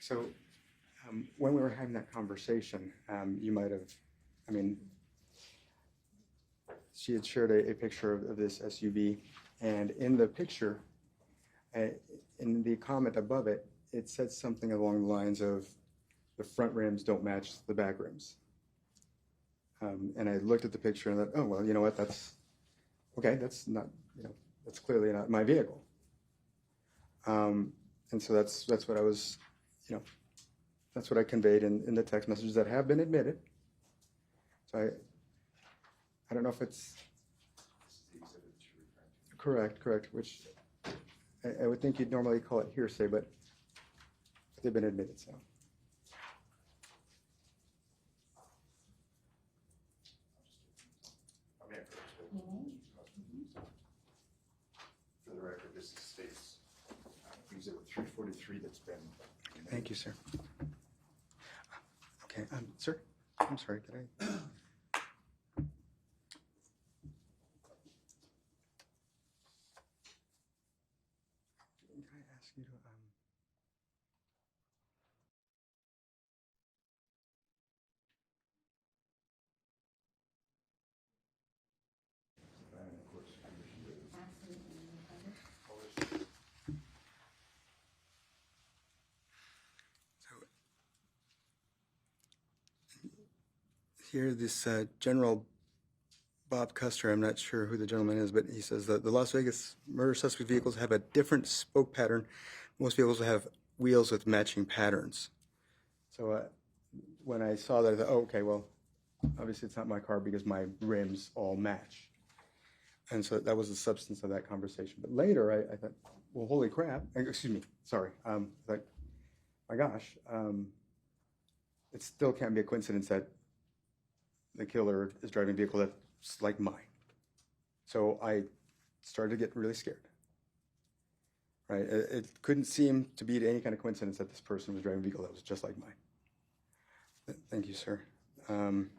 So when we were having that conversation, you might have, I mean, she had shared a picture of this SUV, and in the picture, in the comment above it, it said something along the lines of the front rims don't match the back rims. And I looked at the picture and thought, oh, well, you know what, that's, okay, that's not, that's clearly not my vehicle. And so that's what I was, that's what I conveyed in the text messages that have been admitted. So I don't know if it's correct, which I would think you'd normally call it hearsay, but they've been admitted, so. For the record, this states Exhibit 343 that's been. Thank you, sir. Okay, sir, I'm sorry, could I? Can I ask you to, here, this General Bob Custer, I'm not sure who the gentleman is, but he says that the Las Vegas murder suspect vehicles have a different spoke pattern. Most vehicles have wheels with matching patterns. So when I saw that, I thought, oh, okay, well, obviously it's not my car because my rims all match. And so that was the substance of that conversation. But later I thought, well, holy crap, excuse me, sorry. Like, my gosh, it still can't be a coincidence that the killer is driving a vehicle that's like mine. So I started to get really scared. Right? It couldn't seem to be any kind of coincidence that this person was driving a vehicle that was just like mine. Thank you, sir. And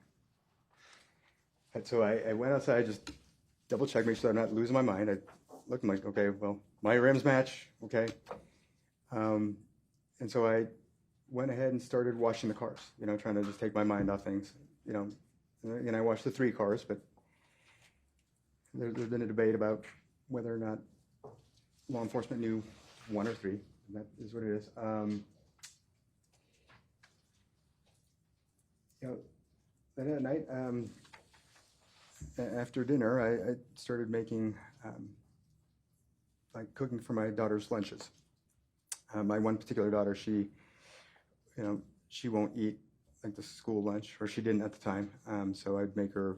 so I went outside, just double checked, make sure I'm not losing my mind. I looked, I'm like, okay, well, my rims match, okay. And so I went ahead and started washing the cars, trying to just take my mind off things, And I watched the 3 cars, but there's been a debate about whether or not law enforcement knew 1 or 3. And that is what it is. Then at night, after dinner, I started making, like cooking for my daughter's lunches. My one particular daughter, she won't eat like the school lunch, or she didn't at the time. So I'd make her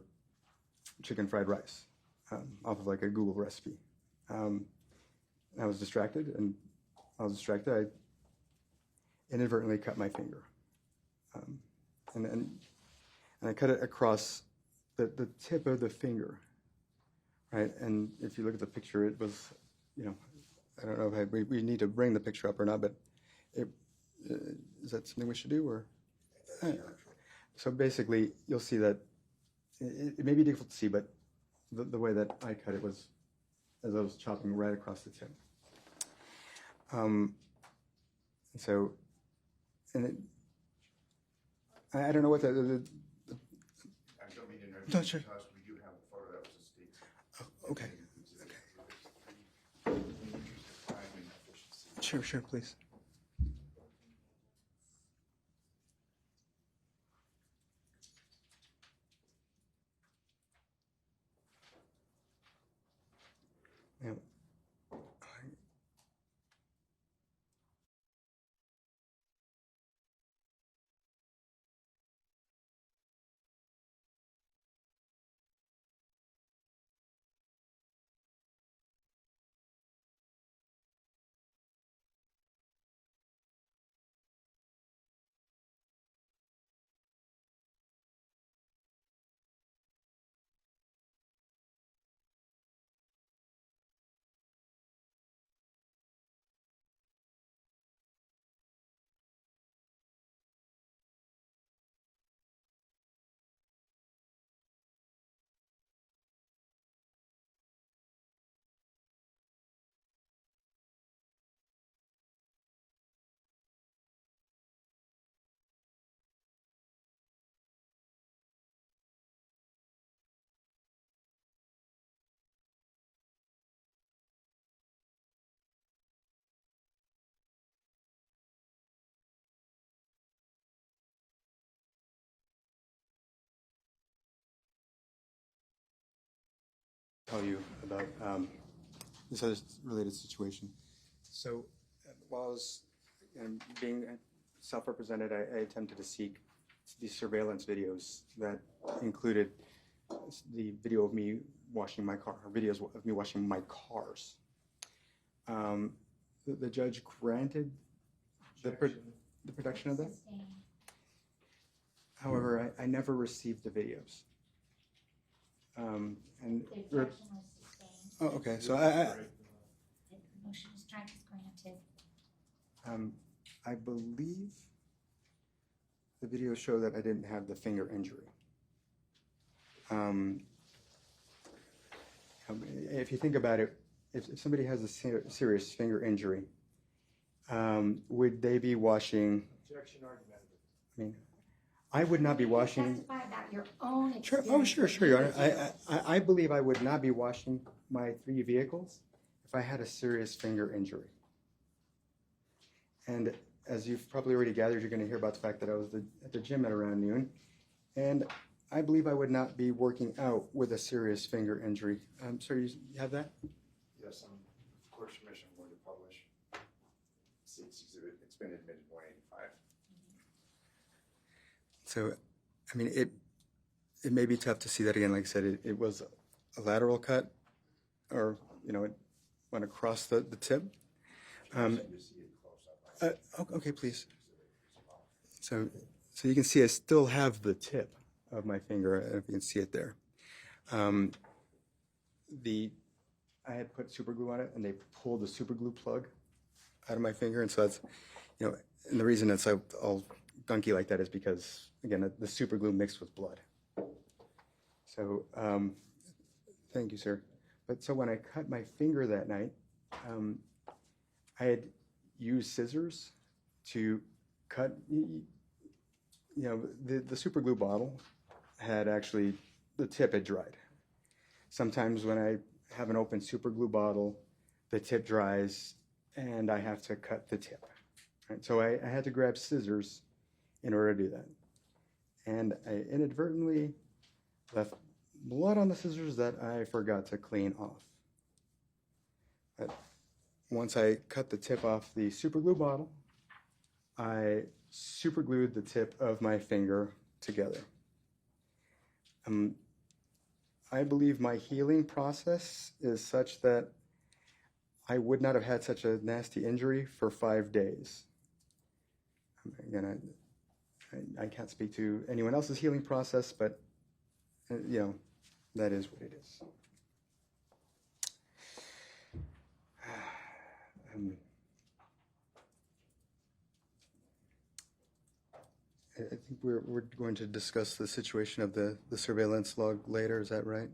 chicken fried rice off of like a Google recipe. I was distracted, and I inadvertently cut my finger. And I cut it across the tip of the finger, right? And if you look at the picture, it was, I don't know if we need to bring the picture up or not, but is that something we should do, or? So basically, you'll see that it may be difficult to see, but the way that I cut it was as I was chopping right across the tip. So, and I don't know what I don't mean to interrupt. No, sure. Because we do have a photo that was a state. Oh, okay. Sure, please. Yeah. tell you about this other related situation. So while I was being self-represented, I attempted to seek these surveillance videos that included the video of me washing my car, or videos of me washing my cars. The judge granted the production of that. However, I never received the videos. And The objection was sustained. oh, okay. So The motion to strike is granted. I believe the videos show that I didn't have the finger injury. If you think about it, if somebody has a serious finger injury, would they be washing? Objection argument. I mean, I would not be washing. Testify about your own Sure. experience. Oh, sure, Your Honor. I believe I would not be washing my 3 vehicles if I had a serious finger injury. And as you've probably already gathered, you're going to hear about the fact that I was at the gym at around noon, and I believe I would not be working out with a serious finger injury. Sir, you have that? Yes, I'm, of course, permission going to publish. State's exhibit, it's been admitted 185. So, I mean, it may be tough to see that again. Like I said, it was a lateral cut, or, it went across the tip. You see it close up. Okay, please. So you can see I still have the tip of my finger, if you can see it there. I had put super glue on it, and they pulled the super glue plug out of my finger, and so that's, and the reason it's all gunky like that is because, again, the super glue mixed with blood. So, thank you, sir. But so when I cut my finger that night, I had used scissors to cut, the super glue bottle had actually, the tip had dried. Sometimes when I have an open super glue bottle, the tip dries and I have to cut the tip. Right? So I had to grab scissors in order to do that. And I inadvertently left blood on the scissors that I forgot to clean off. But once I cut the tip off the super glue bottle, I super glued the tip of my finger together. I believe my healing process is such that I would not have had such a nasty injury for 5 days. Again, I can't speak to anyone else's healing process, but that is what it is. I think we're going to discuss the situation of the surveillance log later. Is that right?